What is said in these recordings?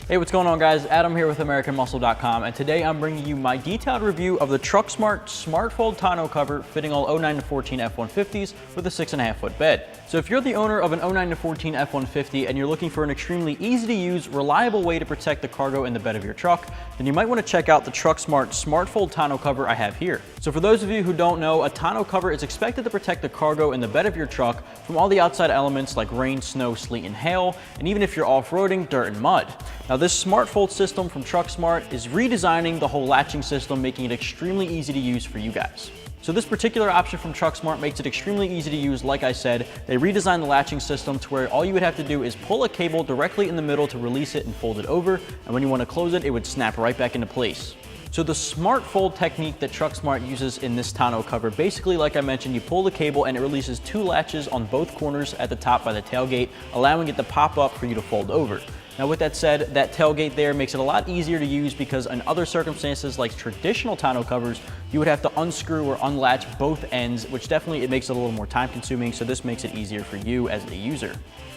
Hey, what's going on, guys? Adam here with AmericanMuscle.com, and today I'm bringing you my detailed review of the TruXmart Smart Fold Tonneau cover fitting all 09 to 14 F150s with a 6.5 foot bed. So if you're the owner of an 09 to 14 F150 and you're looking for an extremely easy to use, reliable way to protect the cargo in the bed of your truck, then you might want to check out the TruXmart Smart Fold Tonneau cover I have here. So for those of you who don't know, a tonneau cover is expected to protect the cargo in the bed of your truck from all the outside elements like rain, snow, sleet, and hail, and even if you're off-roading, dirt and mud. Now this Smart Fold system from TruXmart is redesigning the whole latching system, making it extremely easy to use for you guys. So this particular option from TruXmart makes it extremely easy to use. Like I said, they redesigned the latching system to where all you would have to do is pull a cable directly in the middle to release it and fold it over, and when you want to close it, it would snap right back into place. So the Smart Fold technique that TruXmart uses in this tonneau cover, basically like I mentioned, you pull the cable and it releases two latches on both corners at the top by the tailgate, allowing it to pop up for you to fold over. Now with that said, that tailgate there makes it a lot easier to use because in other circumstances like traditional tonneau covers, you would have to unscrew or unlatch both ends, which definitely it makes it a little more time consuming, so this makes it easier for you as a user.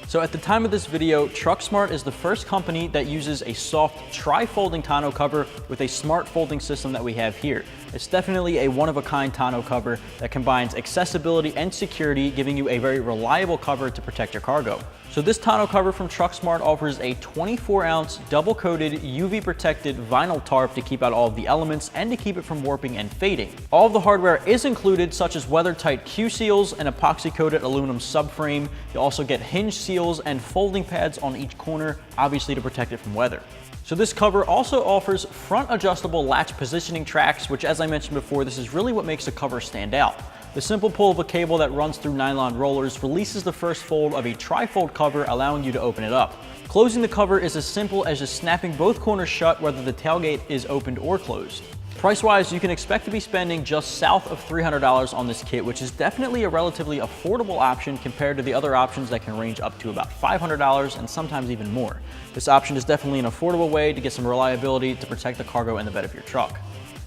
So at the time of this video, TruXmart is the first company that uses a soft tri-folding tonneau cover with a smart folding system that we have here. It's definitely a one-of-a-kind tonneau cover that combines accessibility and security, giving you a very reliable cover to protect your cargo. So this tonneau cover from TruXmart offers a 24-ounce double-coated UV-protected vinyl tarp to keep out all of the elements and to keep it from warping and fading. All of the hardware is included, such as weather-tight Q-seals, an epoxy-coated aluminum subframe. You'll also get hinge seals and folding pads on each corner, obviously to protect it from weather. So this cover also offers front adjustable latch positioning tracks, which as I mentioned before, this is really what makes the cover stand out. The simple pull of a cable that runs through nylon rollers releases the first fold of a tri-fold cover, allowing you to open it up. Closing the cover is as simple as just snapping both corners shut, whether the tailgate is opened or closed. Price-wise, you can expect to be spending just south of $300 on this kit, which is definitely a relatively affordable option compared to the other options that can range up to about $500 and sometimes even more. This option is definitely an affordable way to get some reliability to protect the cargo in the bed of your truck.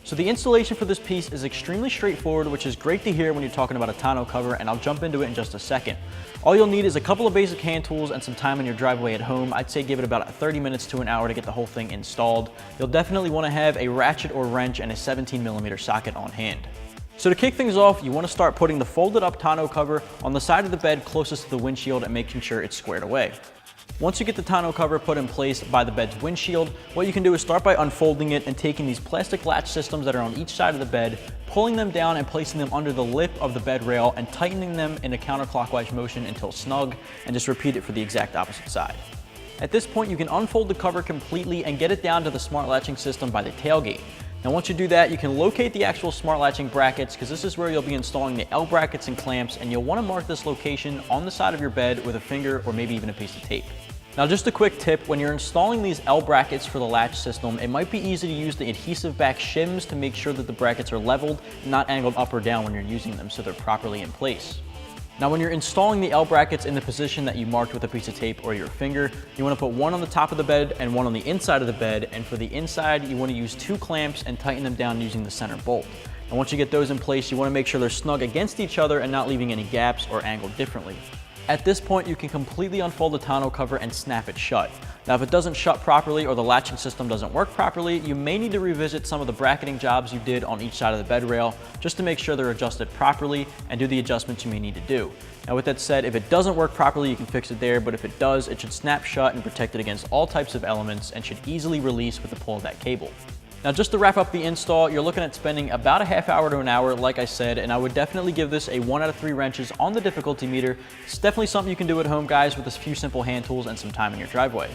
So the installation for this piece is extremely straightforward, which is great to hear when you're talking about a tonneau cover, and I'll jump into it in just a second. All you'll need is a couple of basic hand tools and some time in your driveway at home. I'd say give it about 30 minutes to an hour to get the whole thing installed. You'll definitely want to have a ratchet or wrench and a 17mm socket on hand. So to kick things off, you want to start putting the folded up tonneau cover on the side of the bed closest to the windshield and making sure it's squared away. Once you get the tonneau cover put in place by the bed's windshield, what you can do is start by unfolding it and taking these plastic latch systems that are on each side of the bed, pulling them down and placing them under the lip of the bed rail and tightening them in a counterclockwise motion until snug, and just repeat it for the exact opposite side. At this point, you can unfold the cover completely and get it down to the smart latching system by the tailgate. Now once you do that, you can locate the actual smart latching brackets, because this is where you'll be installing the L brackets and clamps, and you'll want to mark this location on the side of your bed with a finger or maybe even a piece of tape. Now just a quick tip, when you're installing these L brackets for the latch system, it might be easy to use the adhesive back shims to make sure that the brackets are leveled and not angled up or down when you're using them, so they're properly in place. Now when you're installing the L brackets in the position that you marked with a piece of tape or your finger, you want to put one on the top of the bed and one on the inside of the bed, and for the inside you want to use two clamps and tighten them down using the center bolt. And once you get those in place, you want to make sure they're snug against each other and not leaving any gaps or angled differently. At this point, you can completely unfold the tonneau cover and snap it shut. Now, if it doesn't shut properly or the latching system doesn't work properly, you may need to revisit some of the bracketing jobs you did on each side of the bed rail just to make sure they're adjusted properly and do the adjustments you may need to do. Now, with that said, if it doesn't work properly, you can fix it there, but if it does, it should snap shut and protect it against all types of elements and should easily release with the pull of that cable. Now just to wrap up the install, you're looking at spending about a half hour to an hour, like I said, and I would definitely give this a 1 out of 3 wrenches on the difficulty meter. It's definitely something you can do at home, guys, with a few simple hand tools and some time in your driveway.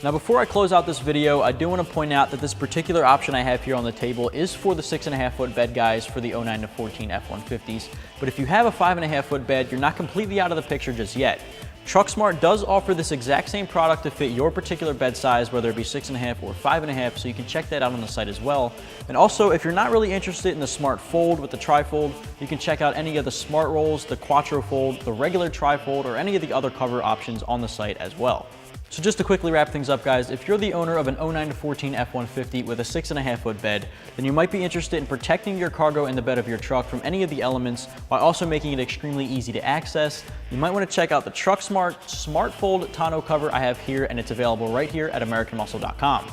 Now before I close out this video, I do want to point out that this particular option I have here on the table is for the 6.5 foot bed, guys, for the 09 to 14 F150s. But if you have a 5.5 foot bed, you're not completely out of the picture just yet. TruXmart does offer this exact same product to fit your particular bed size, whether it be 6.5 or 5.5, so you can check that out on the site as well. And also, if you're not really interested in the Smart Fold with the tri-fold, you can check out any of the Smart Rolls, the Quattro Fold, the regular tri-fold, or any of the other cover options on the site as well. So just to quickly wrap things up, guys, if you're the owner of an 09 to 14 F-150 with a 6.5 foot bed, then you might be interested in protecting your cargo in the bed of your truck from any of the elements while also making it extremely easy to access. You might want to check out the TruXmart Smart Fold Tonneau cover I have here, and it's available right here at AmericanMuscle.com.